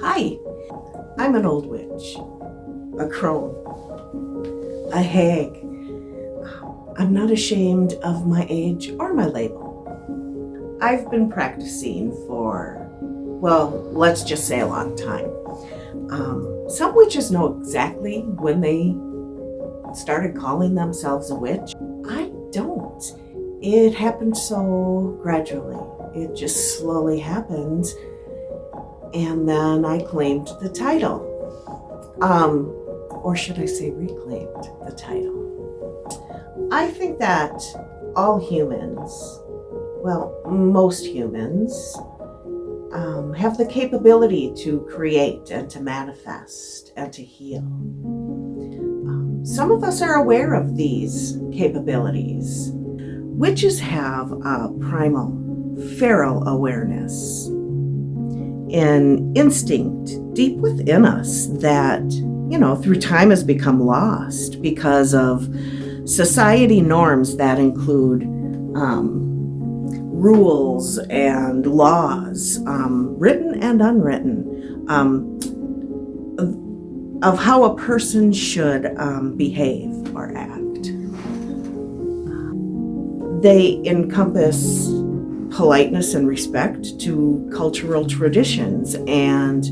Hi, I'm an old witch, a crone, a hag. I'm not ashamed of my age or my label. I've been practicing for, well, let's just say a long time. Some witches know exactly when they started calling themselves a witch. I don't. It happened so gradually. It just slowly happened. And then I claimed the title. Or should I say reclaimed the title. I think that all humans, well, most humans, have the capability to create and to manifest and to heal. Some of us are aware of these capabilities. Witches have a primal, feral awareness, an instinct deep within us that, through time has become lost because of society norms that include rules and laws, written and unwritten, of how a person should behave or act. They encompass politeness and respect to cultural traditions and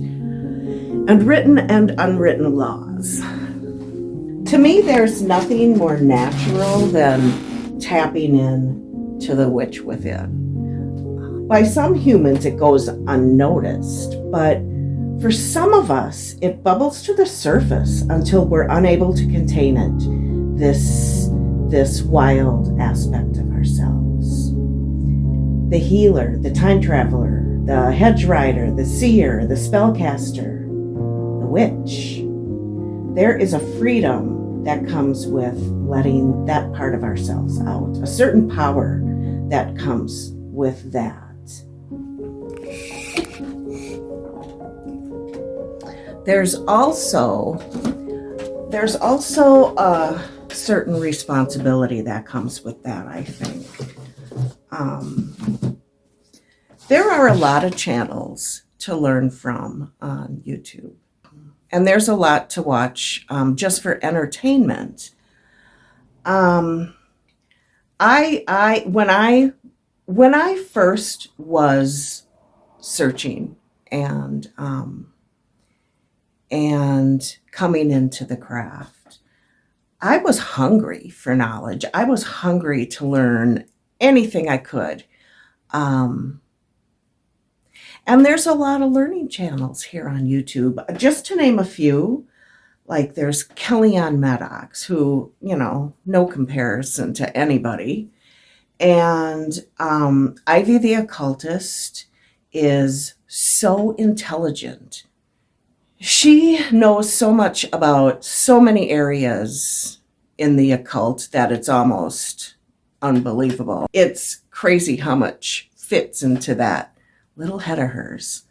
written and unwritten laws. To me, there's nothing more natural than tapping in to the witch within. By some humans, it goes unnoticed, but for some of us, it bubbles to the surface until we're unable to contain it, this wild aspect of ourselves. The healer, the time traveler, the hedge rider, the seer, the spellcaster, the witch. There is a freedom that comes with letting that part of ourselves out, a certain power that comes with that. There's also a certain responsibility that comes with that, I think. There are a lot of channels to learn from on YouTube, and there's a lot to watch just for entertainment. When I first was searching and coming into the craft, I was hungry for knowledge. I was hungry to learn anything I could. And there's a lot of learning channels here on YouTube. Just to name a few, like there's Kelly-Ann Maddox, who, no comparison to anybody. And Ivy the Occultist is so intelligent. She knows so much about so many areas in the occult that it's almost unbelievable. It's crazy how much fits into that little head of hers.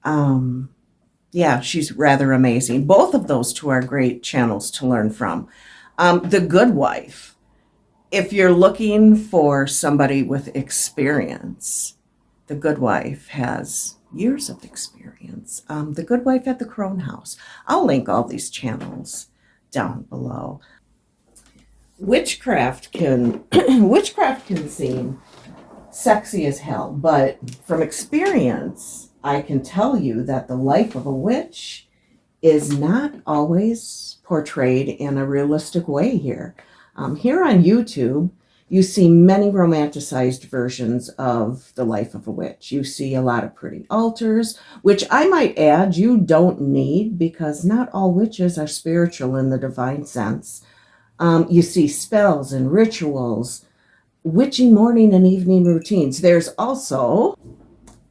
Yeah, she's rather amazing. Both of those two are great channels to learn from. The Guidwife, if you're looking for somebody with experience, the Guidwife has years of experience. The Guidwife at the Crone house. I'll link all these channels down below. Witchcraft can seem sexy as hell, but from experience, I can tell you that the life of a witch is not always portrayed in a realistic way here. Here on YouTube, you see many romanticized versions of the life of a witch. You see a lot of pretty altars, which I might add you don't need because not all witches are spiritual in the divine sense. You see spells and rituals, witchy morning and evening routines. There's also,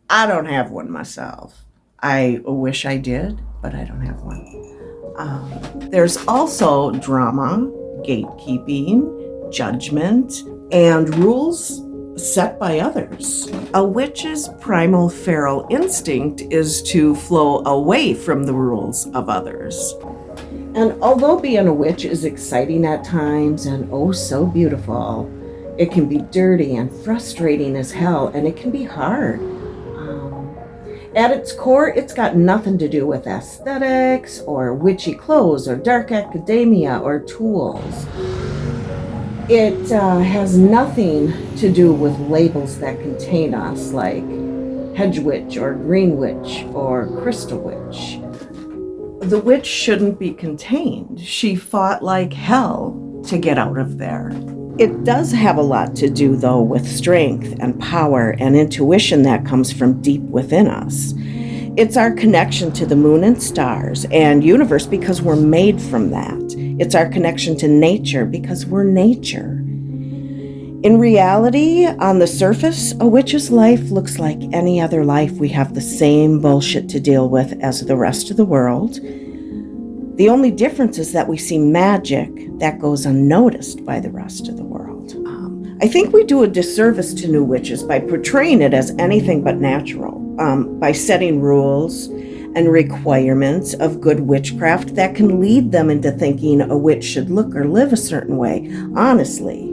I don't have one myself. I wish I did, but I don't have one. There's also drama, gatekeeping, judgment, and rules set by others. A witch's primal feral instinct is to flow away from the rules of others. And although being a witch is exciting at times and oh so beautiful, it can be dirty and frustrating as hell, and it can be hard. At its core, it's got nothing to do with aesthetics or witchy clothes or dark academia or tools. It has nothing to do with labels that contain us, like hedge witch or green witch or crystal witch. The witch shouldn't be contained. She fought like hell to get out of there. It does have a lot to do, though, with strength and power and intuition that comes from deep within us. It's our connection to the moon and stars and universe because we're made from that. It's our connection to nature because we're nature. In reality, on the surface, a witch's life looks like any other life. We have the same bullshit to deal with as the rest of the world. The only difference is that we see magic that goes unnoticed by the rest of the world. I think we do a disservice to new witches by portraying it as anything but natural, by setting rules and requirements of good witchcraft that can lead them into thinking a witch should look or live a certain way. Honestly,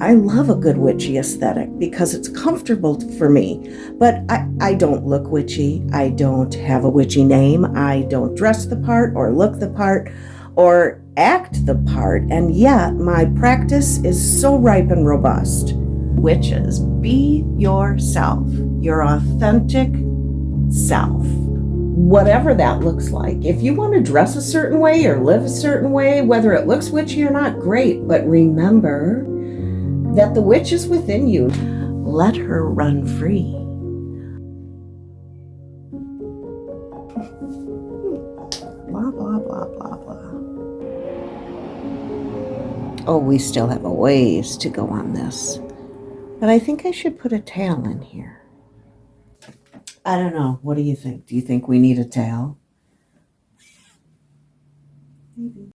I love a good witchy aesthetic because it's comfortable for me, but I don't look witchy. I don't have a witchy name. I don't dress the part or look the part or act the part, and yet my practice is so ripe and robust. Witches, be yourself, your authentic self. Whatever that looks like. If you want to dress a certain way or live a certain way, whether it looks witchy or not, great, but remember that the witch is within you. Let her run free. Blah, blah, blah, blah, blah. Oh, we still have a ways to go on this. But I think I should put a tail in here. I don't know. What do you think? Do you think we need a tail? Maybe.